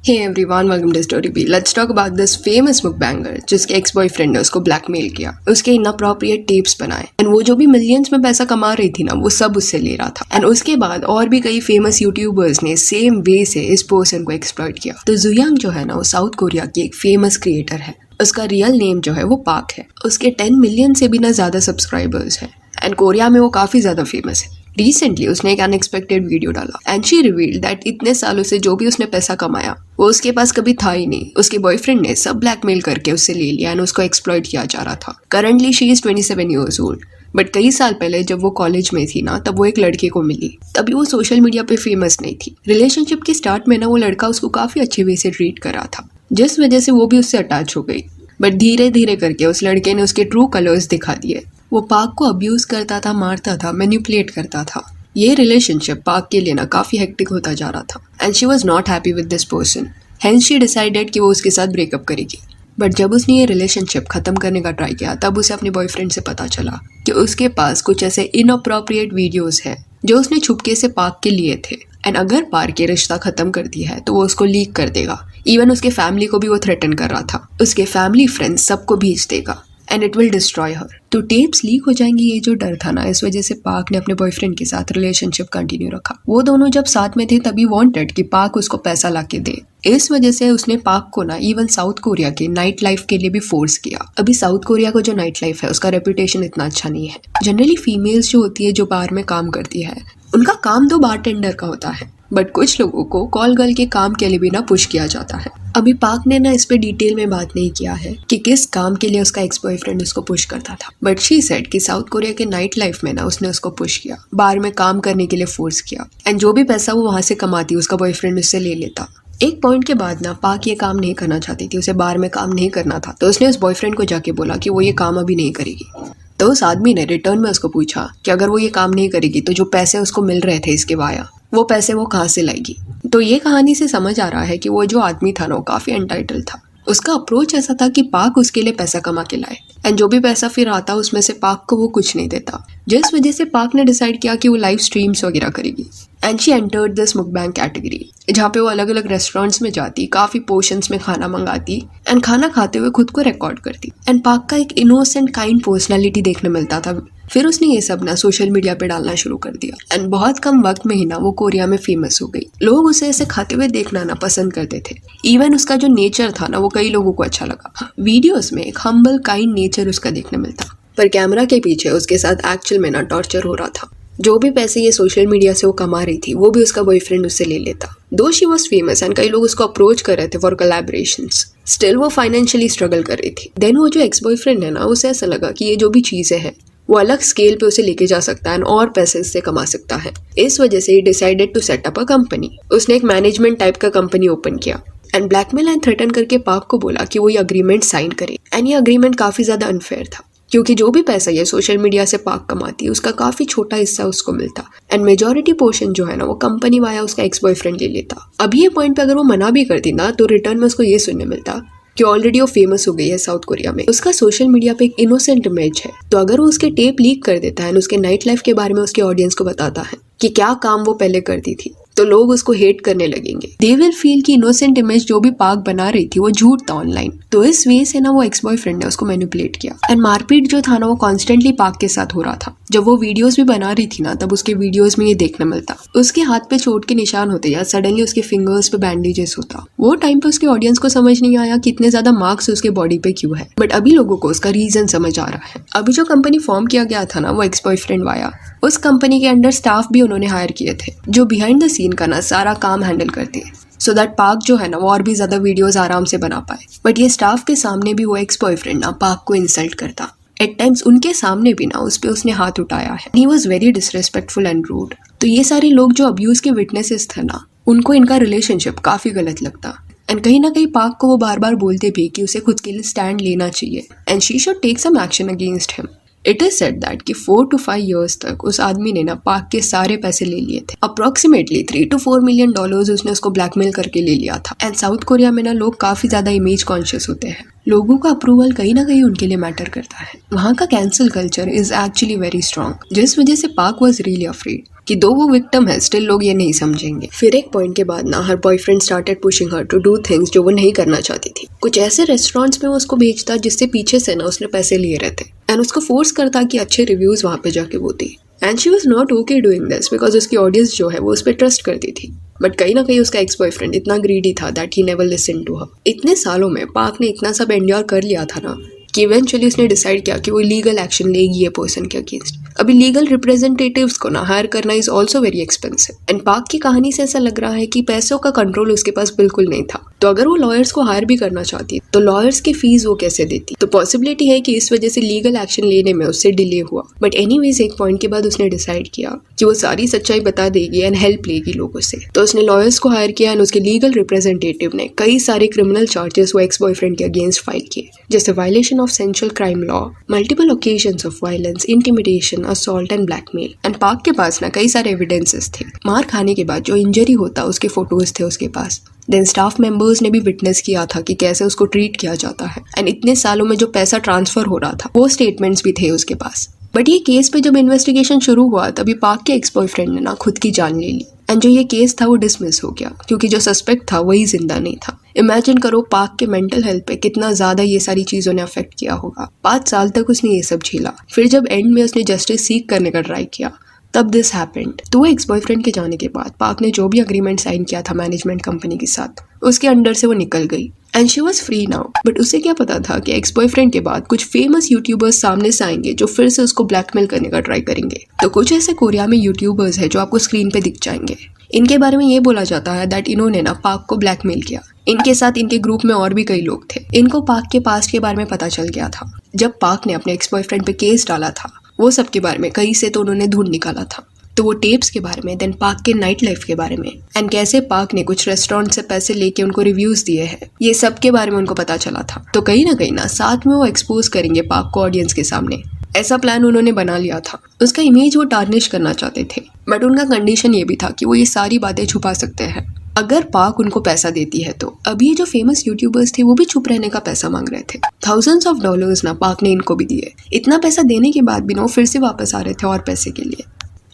Hey everyone, welcome to Story B. Let's talk about this famous mukbanger जिसके ex boyfriend ने उसको blackmail किया, उसके इनअप्रोप्रिएट टेप्स बनाए एंड वो जो भी मिलियंस में पैसा कमा रही थी ना, वो सब उससे ले रहा था। एंड उसके बाद और भी कई फेमस यूट्यूबर्स ने सेम वे से इस पर्सन को एक्सप्लॉइट किया। तो जुयांग जो है ना, वो साउथ कोरिया की एक फेमस क्रिएटर है। उसका रियल नेम जो है वो पाक है। उसके 10 मिलियन से भी ना ज्यादा सब्सक्राइबर्स है एंड कोरिया में वो काफी ज्यादा फेमस है। रिसेंटली उसने एक अनएक्सपेक्टेड वीडियो डाला एंड शी रिवील्ड दैट इतने सालों से जो भी उसने पैसा कमाया वो उसके पास कभी था ही नहीं। उसके बॉयफ्रेंड ने सब ब्लैकमेल करके उससे ले लिया एंड उसको एक्सप्लॉइट किया जा रहा था। Currently she is 27 years old, but कई साल पहले जब वो कॉलेज में थी ना, तब वो एक लड़के को मिली। तभी वो सोशल मीडिया पे फेमस नहीं थी। रिलेशनशिप के स्टार्ट में ना वो लड़का उसको काफी अच्छे वे से ट्रीट कर रहा था, जिस वजह से वो भी उससे अटैच हो गई। बट धीरे धीरे करके उस लड़के ने उसके ट्रू कलर्स दिखा दिए। वो पाक को अब्यूज करता था, मारता था, मैनिपुलेट करता था। ये रिलेशनशिप पाक के लिए ना काफी हेक्टिक होता जा रहा था and she was not happy with this person. Hence she decided कि वो उसके साथ ब्रेकअप करेगी। बट जब उसने ये रिलेशनशिप खत्म करने का ट्राई किया, तब उसे अपने बॉयफ्रेंड से पता चला कि उसके पास कुछ ऐसे इनअप्रोप्रिएट वीडियोस हैं जो उसने छुपके से पाक के लिए थे एंड अगर पाक ये रिश्ता खत्म कर दिया है तो वो उसको लीक कर देगा। इवन उसके फैमिली को भी वो थ्रेटन कर रहा था। उसके फैमिली फ्रेंड्स सबको भेज देगा एंड इट विल डिस्ट्रॉय हर। तो टेप्स लीक हो जाएंगी, ये जो डर था ना, इस वजह से पाक ने अपने बॉयफ्रेंड के साथ रिलेशनशिप कंटिन्यू रखा। वो दोनों जब साथ में थे तभी वांटेड कि पाक उसको पैसा लाके दे। इस वजह से उसने पाक को ना इवन साउथ कोरिया के नाइट लाइफ के लिए भी फोर्स किया। अभी साउथ कोरिया का जो नाइट लाइफ है उसका रेपुटेशन इतना अच्छा नहीं है। जनरली फीमेल्स जो होती है, जो बार में काम करती है, उनका काम तो बारटेंडर का होता है, बट कुछ लोगों को कॉल गर्ल के काम के लिए भी ना पुश किया जाता है। अभी पाक ने ना इस पे डिटेल में बात नहीं किया है कि किस काम के लिए उसका एक्स बॉयफ्रेंड उसको पुश करता था, बट शी सेड कि साउथ कोरिया के नाइट लाइफ में ना उसने उसको पुश किया, बार में काम करने के लिए फोर्स किया एंड जो भी पैसा वो वहां से कमाती उसका बॉयफ्रेंड उससे ले लेता। एक पॉइंट के बाद ना पाक ये काम नहीं करना चाहती थी, उसे बार में काम नहीं करना था, तो उसने उस बॉयफ्रेंड को जाके बोला कि वो ये काम अभी नहीं करेगी। तो उस आदमी ने रिटर्न में उसको पूछा कि अगर वो ये काम नहीं करेगी तो जो पैसे उसको मिल रहे थे इसके वाया, वो पैसे वो कहाँ से लाएगी। तो ये कहानी से समझ आ रहा है कि वो जो आदमी था ना, वो काफी एंटाइटल था। उसका अप्रोच ऐसा था कि पाक उसके लिए पैसा कमा के लाए एंड जो भी पैसा फिर आता उसमें से पाक को वो कुछ नहीं देता, जिस वजह से पाक ने डिसाइड किया कि वो लाइव स्ट्रीम्स वगैरह करेगी and she entered this mukbang category, जहाँ पे वो अलग अलग रेस्टोरेंट्स में जाती, काफी पोर्शंस में खाना मंगाती एंड खाना खाते हुए खुद को रिकॉर्ड करती एंड पाक का एक इनोसेंट काइंड पर्सनैलिटी देखने मिलता था। फिर उसने ये सब ना सोशल मीडिया पे डालना शुरू कर दिया एंड बहुत कम वक्त में ही ना वो कोरिया में फेमस हो गई। लोग उसे ऐसे खाते हुए देखना ना पसंद करते थे। इवन उसका जो नेचर था ना, वो कई लोगों को अच्छा लगा। वीडियोस में एक हम्बल काइंड नेचर उसका देखने मिलता, पर कैमरा के पीछे उसके साथ एक्चुअल में ना टॉर्चर हो रहा था। जो भी पैसे ये सोशल मीडिया से वो कमा रही थी, वो भी उसका बॉयफ्रेंड उससे ले लेता। दो शी वॉज फेमस एंड कई लोग उसको अप्रोच कर रहे थे फॉर कोलैबोरेशंस, स्टिल वो फाइनेंशियली स्ट्रगल कर रही थी। देन वो जो एक्स बॉयफ्रेंड है ना, उसे ऐसा लगा कि ये जो भी चीजें हैं वो अलग स्केल पे उसे लेके जा सकता है और पैसे इससे कमा सकता है। इस वजह से ही decided to set up a company. उसने एक मैनेजमेंट टाइप का कंपनी ओपन किया एंड ब्लैकमेल एंड थ्रेटन करके पाक को बोला कि वो ये अग्रीमेंट साइन करे। एंड ये अग्रीमेंट काफी ज्यादा अनफेयर था, क्योंकि जो भी पैसा ये सोशल मीडिया से पाक कमाती है उसका काफी छोटा हिस्सा उसको मिलता एंड मेजॉरिटी पोर्शन जो है ना, वो कंपनी वाया उसका एक्स बॉयफ्रेंड ले लेता। अभी ये पॉइंट पे अगर वो मना भी करती ना, तो रिटर्न में उसको ये सुनने मिलता कि ऑलरेडी वो फेमस हो गई है साउथ कोरिया में। उसका सोशल मीडिया पे एक इनोसेंट इमेज है, तो अगर वो उसके टेप लीक कर देता है और उसके नाइट लाइफ के बारे में उसके ऑडियंस को बताता है कि क्या काम वो पहले करती थी, तो लोग उसको हेट करने लगेंगे। दे विल फील कि इनोसेंट इमेज जो भी पाक बना रही थी वो झूठ था ऑनलाइन। तो इस वे से ना वो एक्स बॉयफ्रेंड ने उसको मैनिपुलेट किया एंड मारपीट जो था ना, वो कॉन्स्टेंटली पाक के साथ हो रहा था। जब वो वीडियोस भी बना रही थी ना, तब उसके वीडियोस में ये देखने मिलता। उसके हाथ पे चोट के निशान होते या सडनली उसके फिंगर्स पे बैंडेजेस होता। वो टाइम पे उसके ऑडियंस को समझ नहीं आया कि इतने ज्यादा मार्क्स उसके बॉडी पे क्यों है, बट अभी लोगों को उसका रीजन समझ आ रहा है। अभी जो कंपनी फॉर्म किया गया था ना, वो एक्स बॉयफ्रेंड वाया, उस कंपनी के अंडर स्टाफ भी उन्होंने हायर किए थे जो बिहाइंड द सीन का ना सारा काम हैंडल करते हैं, सो दैट पाक जो है ना वो और भी ज्यादा वीडियोस आराम से बना पाए। बट ये स्टाफ के सामने भी वो एक्स बॉयफ्रेंड ना पाक को इंसल्ट करता। एट टाइम्स उनके सामने भी ना उस पे उसने हाथ उठाया है। He was very disrespectful and rude. तो ये सारे लोग जो अब्यूज के विटनेसेस थे ना, उनको इनका रिलेशनशिप काफी गलत लगता एंड कहीं ना कहीं पाक को वो बार बार बोलते भी कि उसे खुद के लिए स्टैंड लेना चाहिए and she should take some action against him. It is said that कि 4 to 5 years तक उस आदमी ने ना पाक के सारे पैसे ले लिए थे। अप्रोक्सीमेटली $3 to 4 million उसने उसको ब्लैकमेल करके ले लिया था। एंड साउथ कोरिया में ना लोग काफी ज्यादा इमेज कॉन्शियस होते हैं। लोगों का अप्रूवल कहीं ना कहीं उनके लिए मैटर करता है। वहाँ का cancel culture is actually very strong, जिस वजह से पाक वॉज रियली अफ्रेड। कि दो वो विक्टिम है स्टिल लोग ये नहीं समझेंगे। फिर एक पॉइंट के बाद ना her boyfriend started pushing her to do things जो वो नहीं करना चाहती थी। कुछ ऐसे रेस्टोरेंट्स में वो उसको भेजता जिससे पीछे से ना उसने पैसे लिए रहते एंड उसको फोर्स करता कि अच्छे रिव्यूज वहाँ पे जाके वो दी। And she was not okay doing this because उसकी ऑडियंस जो है वो उस पर ट्रस्ट करती थी। बट कहीं ना कहीं उसका एक्स बॉयफ्रेंड इतना ग्रीडी था that he never listen to her. इतने सालों में पार्क ने इतना सब एंड्योर कर लिया था ना कि इवेंचुअली उसने डिसाइड किया कि वो लीगल एक्शन लेगी ये पर्सन के अगेंस्ट। अभी लीगल रिप्रेजेंटेटिव्स को ना हायर करना is also very expensive and park की कहानी से ऐसा लग रहा है कि पैसों का कंट्रोल उसके पास बिल्कुल नहीं था। तो अगर वो लॉयर्स को हायर भी करना चाहती तो लॉयर्स की फीस वो कैसे देती। तो पॉसिबिलिटी है कि इस वजह से लीगल एक्शन लेने में उससे डिले हुआ। बट एनीवेज एक पॉइंट के बाद उसने डिसाइड किया कि वो सारी सच्चाई बता देगी एंड हेल्प लेगी लोगों से। तो उसने लॉयर्स को हायर किया एंड उसके लीगल रिप्रेजेंटेटिव ने कई सारे क्रिमिनल चार्जेस वो एक्स बॉयफ्रेंड के अगेंस्ट फाइल किए, जैसे violation of central crime law, multiple occasions of violence, intimidation, assault and blackmail. And park के पास ना कई सारे एविडेंसेस थे। मार खाने के बाद जो इंजरी होता उसके फोटोज थे उसके पास। देन स्टाफ मेंबर्स ने भी विटनेस किया था कि कैसे उसको ट्रीट किया जाता है एंड इतने सालों में जो पैसा ट्रांसफर हो रहा था वो स्टेटमेंट्स भी थे उसके पास। बट ये केस पे जब इन्वेस्टिगेशन शुरू हुआ तभी पार्क के एक्स बॉयफ्रेंड ने ना खुद की जान ले ली एंड जो ये केस था वो डिसमिस हो गया क्योंकि जो सस्पेक्ट था वही जिंदा नहीं था। इमेजिन करो पार्क के मेंटल हेल्थ पे कितना ज्यादा ये सारी चीजों ने अफेक्ट किया होगा। 5 साल तक उसने ये सब झेला। फिर जब एंड में उसने जस्टिस सीक करने का ट्राई किया तब दिस हैपेंड। तो एक्स बॉयफ्रेंड के जाने के बाद पार्क ने जो भी अग्रीमेंट साइन किया था मैनेजमेंट कंपनी के साथ उसके अंडर से वो निकल गई and she was free now. But उसे क्या पता था कि एक्स बॉयफ्रेंड के बाद कुछ फेमस यूट्यूबर्स सामने से आएंगे जो फिर से उसको ब्लैकमेल करने का ट्राई करेंगे। तो कुछ ऐसे कोरिया में यूट्यूबर्स है जो आपको स्क्रीन पे दिख जाएंगे। इनके बारे में ये बोला जाता है दैट इन्होंने ना पार्क को ब्लैकमेल किया। इनके साथ इनके ग्रुप में और भी कई लोग थे। इनको पार्क के पास्ट के बारे में पता चल गया था। जब पार्क ने अपने एक्स बॉयफ्रेंड पे केस डाला था वो सब के बारे में कहीं से तो उन्होंने ढूंढ निकाला था। तो वो टेप्स के बारे में, देन पार्क के नाइट लाइफ के बारे में एंड कैसे पार्क ने कुछ रेस्टोरेंट से पैसे लेके उनको रिव्यूज दिए हैं, ये सब के बारे में उनको पता चला था। तो कहीं ना साथ में वो एक्सपोज करेंगे पार्क को ऑडियंस के सामने। ऐसा प्लान उन्होंने बना लिया था। उसका इमेज वो टार्निश करना चाहते थे बट उनका कंडीशन ये भी था कि वो ये सारी बातें छुपा सकते हैं अगर पार्क उनको पैसा देती है। तो अभी ये जो फेमस यूट्यूबर्स थे वो भी चुप रहने का पैसा मांग रहे थे। थाउजेंड्स ऑफ डॉलर्स ना पार्क ने इनको भी दिए। इतना पैसा देने के बाद भी ना वो फिर से वापस आ रहे थे और पैसे के लिए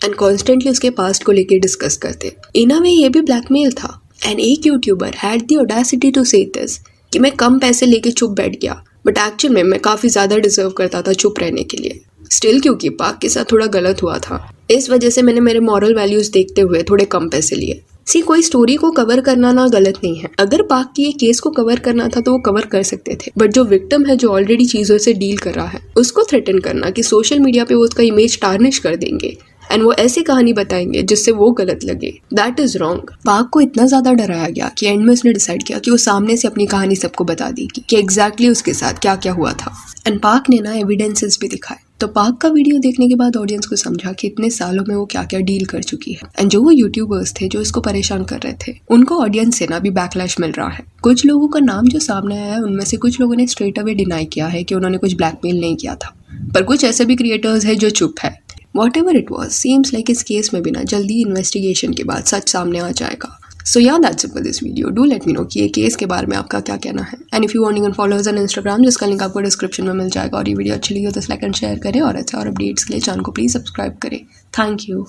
एंड कॉन्स्टेंटली उसके पास्ट को लेके डिस्कस करते। इन अ वे ये भी ब्लैकमेल था। एंड एक YouTuber had the audacity to say this कि मैं कम पैसे लेके चुप बैठ गया बट एक्चुअल में मैं काफी ज्यादा डिजर्व करता था चुप रहने के लिए। स्टिल क्योंकि पार्क के साथ थोड़ा गलत हुआ था इस वजह से मैंने मेरे मॉरल वैल्यूज देखते हुए थोड़े कम पैसे लिए। सी कोई स्टोरी को कवर करना ना गलत नहीं है। अगर पार्क की ये केस को कवर करना था तो वो कवर कर सकते थे। बट जो विक्टिम है जो ऑलरेडी चीजों से डील कर रहा है उसको थ्रेटन करना कि सोशल मीडिया पे वो उसका इमेज टार्निश कर देंगे एंड वो ऐसी कहानी बताएंगे जिससे वो गलत लगे, दैट इज रॉन्ग। पार्क को इतना ज्यादा डराया गया कि एंड में उसने डिसाइड किया कि वो सामने से अपनी कहानी सबको बता देगी कि एग्जैक्टली उसके साथ क्या क्या हुआ था। एंड पार्क ने ना एविडेंसेस भी दिखाए। तो पार्क का वीडियो देखने के बाद ऑडियंस को समझा कि इतने सालों में वो क्या क्या डील कर चुकी है एंड जो वो यूट्यूबर्स थे जो इसको परेशान कर रहे थे उनको ऑडियंस से ना भी बैकलैश मिल रहा है। कुछ लोगों का नाम जो सामने आया है उनमें से कुछ लोगों ने स्ट्रेट अवे डिनाई किया है कि उन्होंने कुछ ब्लैकमेल नहीं किया था, पर कुछ ऐसे भी क्रिएटर्स है जो चुप है। Whatever it was, seems like इस केस में भी ना जल्दी इन्वेस्टिगेशन के बाद सच सामने आ जाएगा। So yeah, that's it for this video. Do let me know कि ये केस के बारे में आपका क्या कहना है। And if you want, you can follow us on Instagram जिसका लिंक आपको डिस्क्रिप्शन में मिल जाएगा। और ये वीडियो अच्छी लगी हो तो लाइक एंड शेयर करें और अच्छा और अपडेट्स के लिए चैनल को प्लीज सब्सक्राइब करें। Thank you.